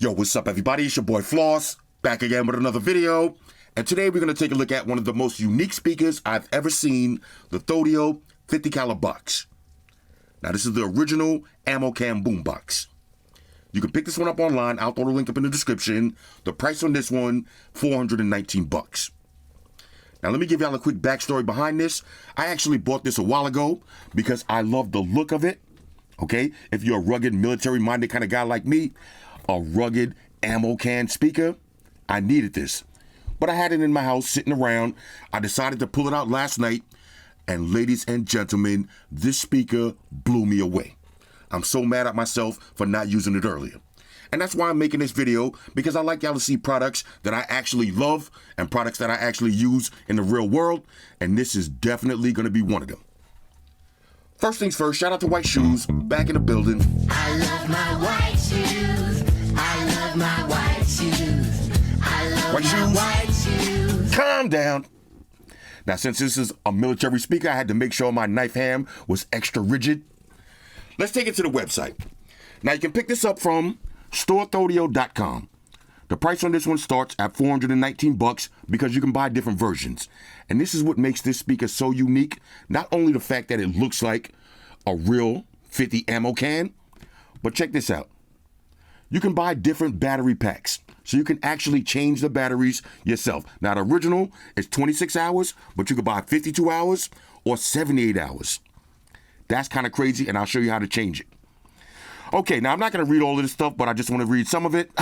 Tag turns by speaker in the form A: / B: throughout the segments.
A: Yo, what's up everybody? It's your boy Floss, back again with another video. And today we're going to take a look at one of the most unique speakers I've ever seen, the Thaudio 50 cal box. Now this is the original ammo can boombox. You can pick this one up online. I'll throw the link up in the description. The price on this one, $419. Now let me give y'all a quick backstory behind this. I actually bought this a while ago because I love the look of it. Okay, if you're a rugged, military-minded kind of guy like me, a rugged ammo can speaker, I needed this. But I had it in my house sitting around. I decided to pull it out last night, and ladies and gentlemen, this speaker blew me away. I'm so mad at myself for not using it earlier. And that's why I'm making this video, because I like y'all to see products that I actually love and products that I actually use in the real world, and this is definitely going to be one of them. First things first, shout out to White Shoes, back in the building.
B: I love my white shoes. I love my white shoes. I love
A: White
B: my
A: shoes.
B: white shoes.
A: Calm down. Now, since this is a military speaker, I had to make sure my knife hand was extra rigid. Let's take it to the website. Now, you can pick this up from StoreThaudio.com. The price on this one starts at $419 because you can buy different versions. And this is what makes this speaker so unique. Not only the fact that it looks like a real 50 ammo can, but check this out. You can buy different battery packs. So you can actually change the batteries yourself. Now the original is 26 hours, but you can buy 52 hours or 78 hours. That's kind of crazy, and I'll show you how to change it. Okay, now I'm not going to read all of this stuff, but I just want to read some of it.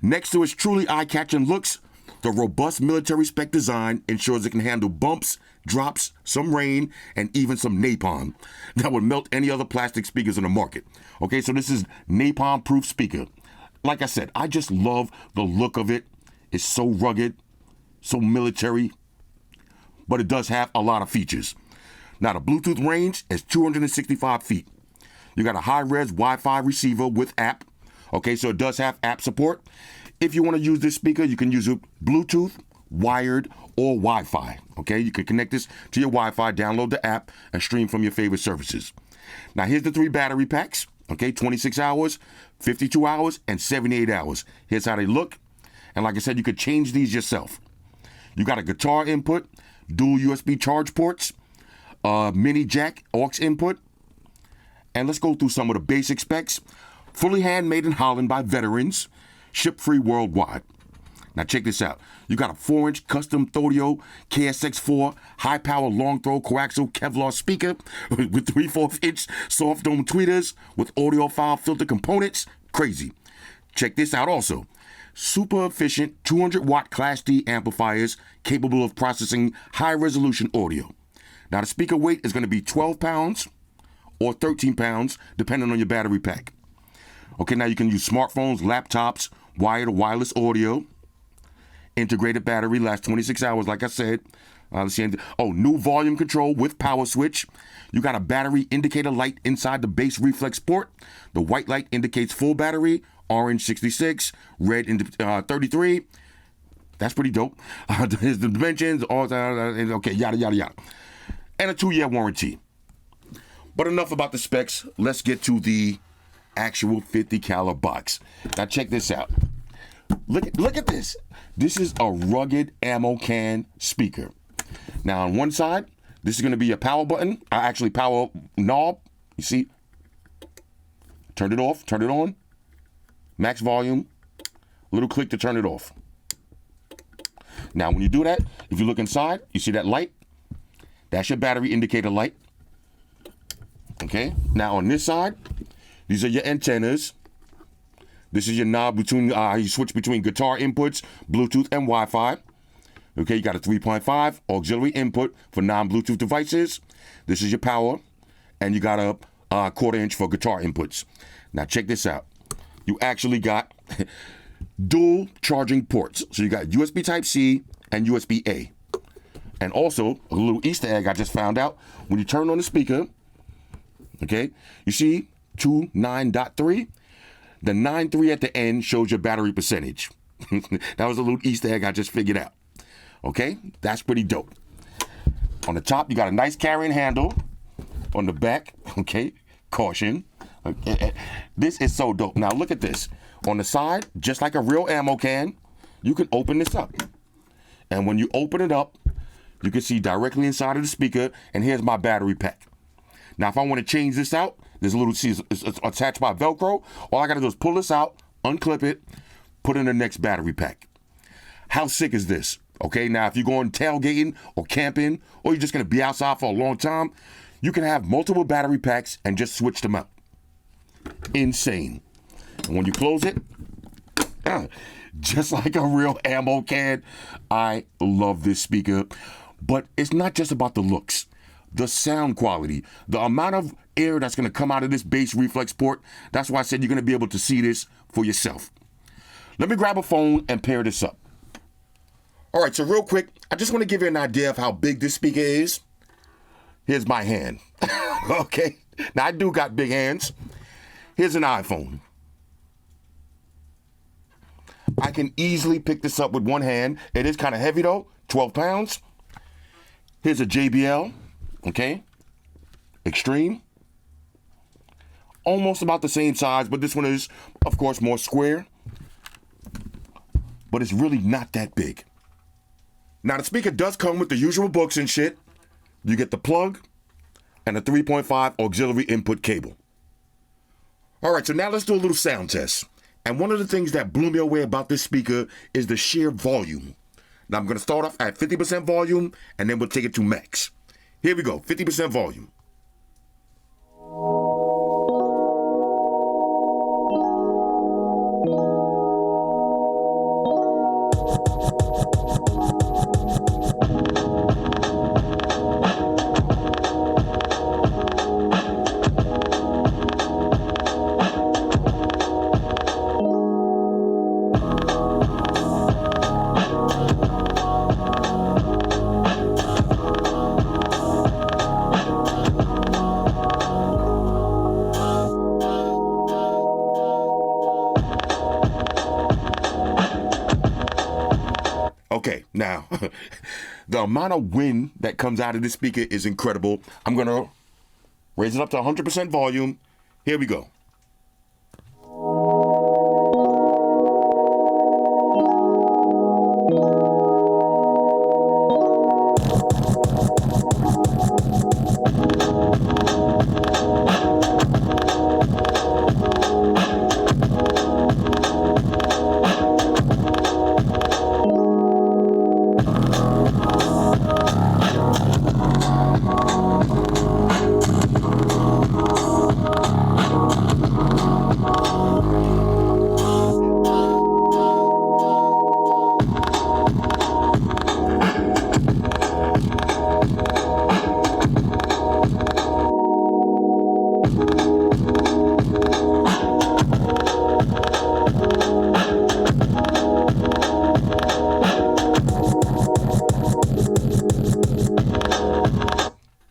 A: Next to its truly eye-catching looks, the robust military spec design ensures it can handle bumps, drops, some rain, and even some napalm that would melt any other plastic speakers in the market. Okay, so this is napalm-proof speaker. Like I said, I just love the look of it. It's so rugged, so military, but it does have a lot of features. Now, the Bluetooth range is 265 feet. You got a high-res Wi-Fi receiver with app. Okay, so it does have app support. If you want to use this speaker, you can use it Bluetooth, wired, or Wi-Fi. Okay, you can connect this to your Wi-Fi, download the app, and stream from your favorite services. Now, here's the 3 battery packs. Okay, 26 hours, 52 hours, and 78 hours. Here's how they look. And like I said, you could change these yourself. You got a guitar input, dual USB charge ports, mini jack aux input. And let's go through some of the basic specs. Fully handmade in Holland by veterans, ship free worldwide. Now check this out. You got a 4-inch custom Thaudio KSX4 high power long throw coaxial Kevlar speaker with 3/4-inch soft dome tweeters with audiophile filter components. Crazy. Check this out also. Super efficient 200 watt Class D amplifiers capable of processing high resolution audio. Now the speaker weight is going to be 12 pounds or 13 pounds, depending on your battery pack. Okay, now you can use smartphones, laptops, wired or wireless audio. Integrated battery, lasts 26 hours, like I said. Let's see. Oh, new volume control with power switch. You got a battery indicator light inside the base reflex port. The white light indicates full battery, orange 66, red 33. That's pretty dope. Here's the dimensions, all okay, yada, yada, yada. And a 2-year warranty. But enough about the specs. Let's get to the actual 50 cal box. Now check this out. Look at this. This is a rugged ammo can speaker. Now on one side, this is going to be a power button. Actually power knob. You see? Turn it off, turn it on. Max volume. Little click to turn it off. Now when you do that, if you look inside, you see that light? That's your battery indicator light. Okay, now on this side, these are your antennas. This is your knob between, you switch between guitar inputs, Bluetooth, and Wi-Fi. Okay, you got a 3.5 auxiliary input for non-Bluetooth devices. This is your power, and you got a 1/4-inch for guitar inputs. Now check this out. You actually got dual charging ports. So you got USB Type-C and USB-A. And also, a little Easter egg I just found out. When you turn on the speaker, okay, you see 29.3? The 9.3 at the end shows your battery percentage. That was a little Easter egg I just figured out. Okay, that's pretty dope. On the top, you got a nice carrying handle. On the back, okay, caution. Okay. This is so dope. Now look at this. on the side, just like a real ammo can, you can open this up. And when you open it up, you can see directly inside of the speaker, and here's my battery pack. Now, if I want to change this out, there's a little, it's attached by Velcro. All I got to do is pull this out, unclip it, put in the next battery pack. How sick is this? Okay, now if you're going tailgating or camping, or you're just going to be outside for a long time, you can have multiple battery packs and just switch them out. Insane. And when you close it, just like a real ammo can, I love this speaker. But it's not just about the looks. The sound quality, the amount of air that's going to come out of this bass reflex port, that's why I said you're going to be able to see this for yourself. Let me grab a phone and pair this up. All right, so real quick, I just want to give you an idea of how big this speaker is. Here's my hand. Okay, now I do got big hands. Here's an iPhone. I can easily pick this up with one hand. It is kind of heavy though, 12 pounds. Here's a JBL, okay? Extreme. Almost about the same size, but this one is, of course, more square. But it's really not that big. Now, the speaker does come with the usual books and shit. You get the plug and a 3.5 auxiliary input cable. All right, so now let's do a little sound test. And one of the things that blew me away about this speaker is the sheer volume. Now, I'm going to start off at 50% volume, and then we'll take it to max. Here we go, 50% volume. Okay, now, the amount of wind that comes out of this speaker is incredible. I'm going to raise it up to 100% volume. Here we go.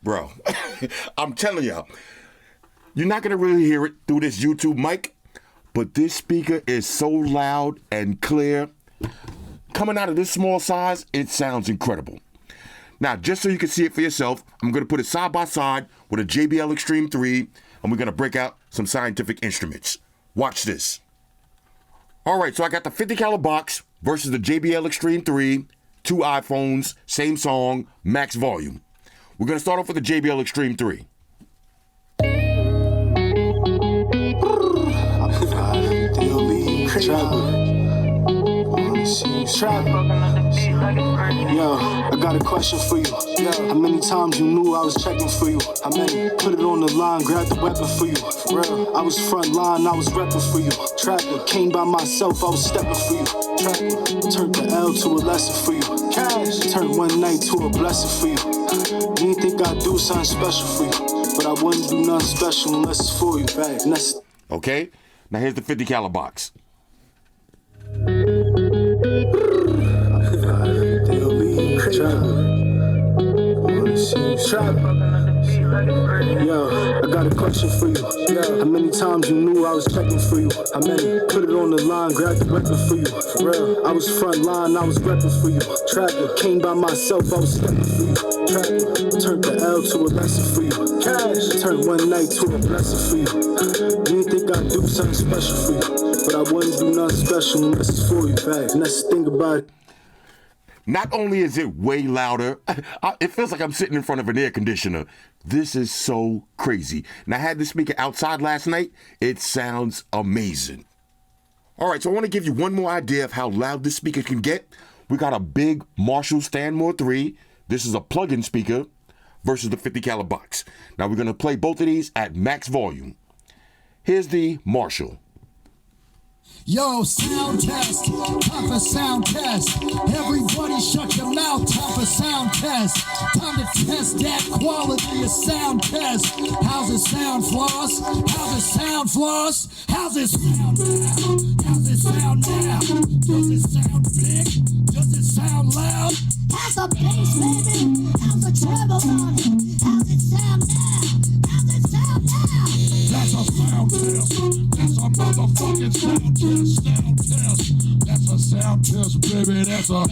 A: Bro, I'm telling y'all, you're not going to really hear it through this YouTube mic, but this speaker is so loud and clear. Coming out of this small size, it sounds incredible. Now, just so you can see it for yourself, I'm going to put it side by side with a JBL Extreme 3, and we're going to break out some scientific instruments. Watch this. All right, so I got the 50 caliber box versus the JBL Extreme 3, 2 iPhones, same song, max volume. We're going to start off with the JBL Extreme 3.
C: Yo, I got a question for you. How many times you knew I was checking for you? How many? Put it on the line, grab the weapon for you. For real, I was front line, I was repping for you. Trapper, came by myself, I was stepping for you. Trapper, turned the L to a lesson for you. Cash, turned one night to a blessing for you. You didn't think I'd do something special for you, but I wouldn't do nothing special unless it's for you. And that's
A: Okay, now here's the 50 caliber box.
C: Yo, I got a question for you. How many times you knew I was checking for you? How many? Put it on the line, grab the weapon for you. For real, I was front line, I was repping for you. Trapper, came by myself, I was stepping for you. Trapper, turned the L to a lesson for you. Cash, turned one night to a blessing for you. You didn't think I'd do something special for you, But I wouldn't do nothing special unless it's for you. Facts. And that's the thing about it.
A: Not only is it way louder, it feels like I'm sitting in front of an air conditioner. This is so crazy. And I had this speaker outside last night. It sounds amazing. All right, so I want to give you one more idea of how loud this speaker can get. We got a big Marshall Stanmore 3. This is a plug-in speaker versus the 50 caliber box. Now we're going to play both of these at max volume. Here's the Marshall.
D: Yo, sound test, time for sound test. Everybody shut your mouth, time for sound test. Time to test that quality of sound test. How's it sound, Floss? How's it sound, Floss? How's it sound now? How's it sound now? Does it sound big? Does it sound loud?
B: How's the bass, baby? How's the treble on it? How's it sound now? How's it sound now?
D: That's a sound test. That's a motherfucking sound test. Sound test. That's a sound test, baby. That's a sound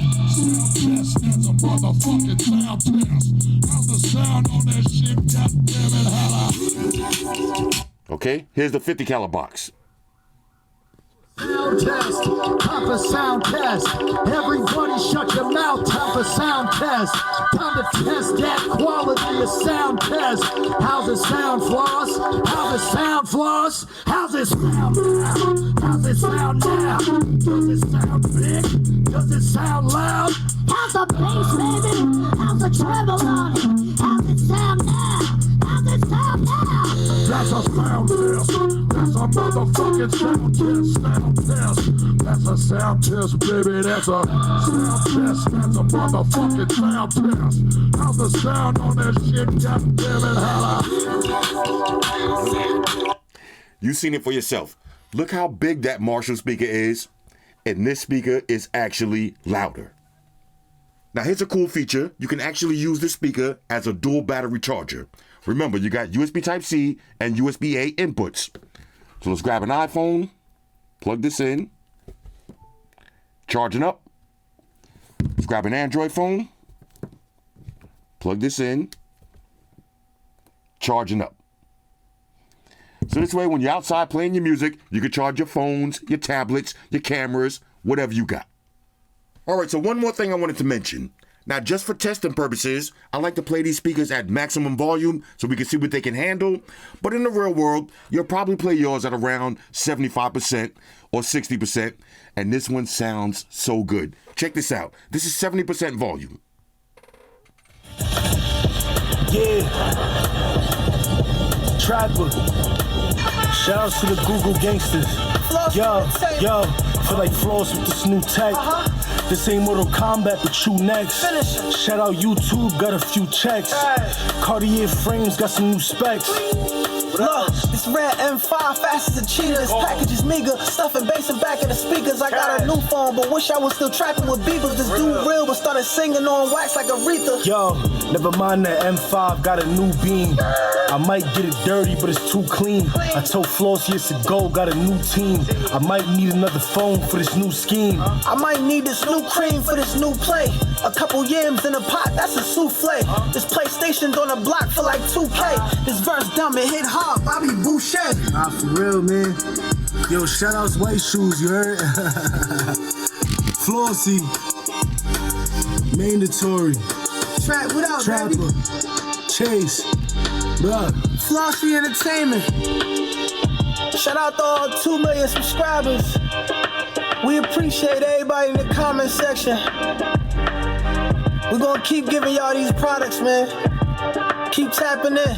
D: test. That's a motherfucking sound test. How's the sound on that shit? God damn it, holla.
A: Okay, here's the 50 caliber box.
D: Sound test, time for sound test. Everybody shut your mouth, time for sound test. Time to test that quality of sound test. How's it sound, Floss? How's it sound, Floss? How's it sound now? How's it sound now? Does it sound big? Does it sound loud?
B: How's the bass, baby? How's the treble on it? How's it sound now? How's it sound now?
D: That's a sound test. That's a motherfucking sound test. Sound test. That's a sound test, baby. That's a sound test. That's a motherfucking sound test. How's the sound on that shit? God damn it, holla.
A: You've seen it for yourself. Look how big that Marshall speaker is. And this speaker is actually louder. Now here's a cool feature. You can actually use this speaker as a dual battery charger. Remember, you got USB Type-C and USB-A inputs. So let's grab an iPhone, plug this in, charging up. Let's grab an Android phone, plug this in, charging up. So this way, when you're outside playing your music, you can charge your phones, your tablets, your cameras, whatever you got. All right, so one more thing I wanted to mention. Now, just for testing purposes, I like to play these speakers at maximum volume so we can see what they can handle. But in the real world, you'll probably play yours at around 75% or 60%. And this one sounds so good. Check this out. This is 70% volume.
C: Yeah. Trapper. Shout out to the Google gangsters. Yo, feel like Floss with this new tech. This ain't Mortal Kombat, but you next. Shout out YouTube, got a few checks. Cartier frames, got some new specs.
E: Look, this red M5 fast as a cheetah. This package is meager. Stuffing bass and back of the speakers. I got a new phone, but wish I was still trapping with beavers. This dude real, but started singing on wax like Aretha.
C: Yo, never mind that M5, got a new beam. I might get it dirty, but it's too clean. I told Flossy years ago, got a new team. I might need another phone for this new scheme.
E: I might need this new cream for this new play. A couple yams in a pot, that's a souffle. This PlayStation's on the block for like 2K. This verse dumb, it hit hard, Bobby Boucher.
C: Nah, for real, man. Yo, shout outs White Shoes, you heard? Flossy. Mandatory.
E: Trap, what up,
C: Trapper.
E: baby?
C: Chase. Bruh.
E: Flossy Entertainment. Shout out to all 2 million subscribers. We appreciate everybody in the comment section. We're gonna keep giving y'all these products, man. Keep tapping in.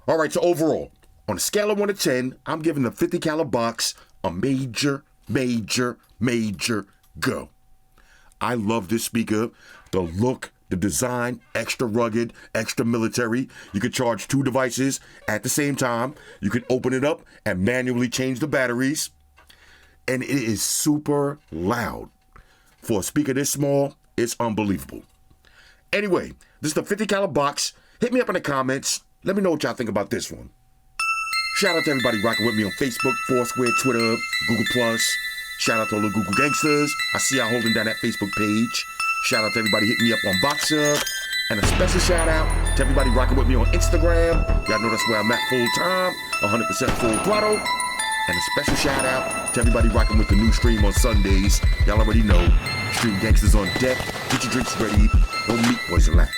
A: All right, so overall, on a scale of 1 to 10, I'm giving the 50 caliber box a major go. I love this speaker. The look, the design, extra rugged, extra military. You could charge 2 devices at the same time. You can open it up and manually change the batteries. And it is super loud. For a speaker this small, it's unbelievable. Anyway, this is the 50 caliber box. Hit me up in the comments. Let me know what y'all think about this one. Shout out to everybody rocking with me on Facebook, Foursquare, Twitter, Google+. Shout out to all the Google gangsters. I see y'all holding down that Facebook page. Shout out to everybody hitting me up on Boxer. And a special shout out to everybody rocking with me on Instagram. Y'all know that's where I'm at full time, 100% full throttle. And a special shout out to everybody rocking with the new stream on Sundays. Y'all already know, Stream Gangsters on deck. Get your drinks ready. Don't meet boys and laugh.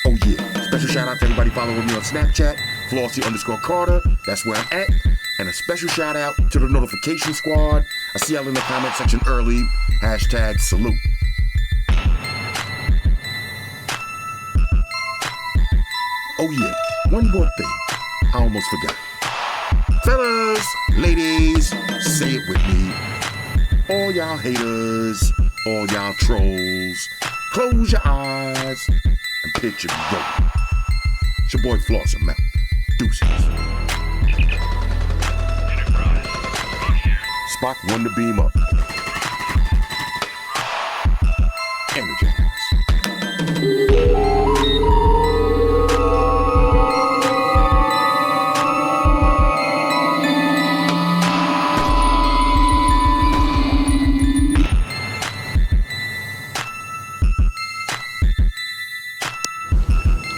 A: Oh yeah, special shout out to everybody following me on Snapchat, Flossy_Carter. That's where I'm at. And a special shout out to the notification squad. I see y'all in the comment section early. #salute. Oh yeah, one more thing. I almost forgot. Fellas, ladies, say it with me. All y'all haters, all y'all trolls, close your eyes and picture me rolling. It's your boy Flossy, man. Deuces. Spock won the beam up. Energize.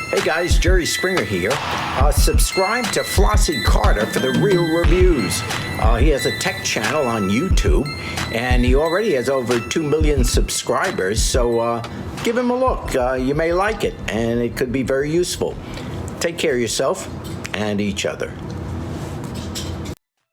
F: Hey guys, Jerry Springer here. Subscribe to Flossy Carter for the real reviews. He has a tech channel on YouTube, and he already has over 2 million subscribers, so give him a look. You may like it, and it could be very useful. Take care of yourself and each other.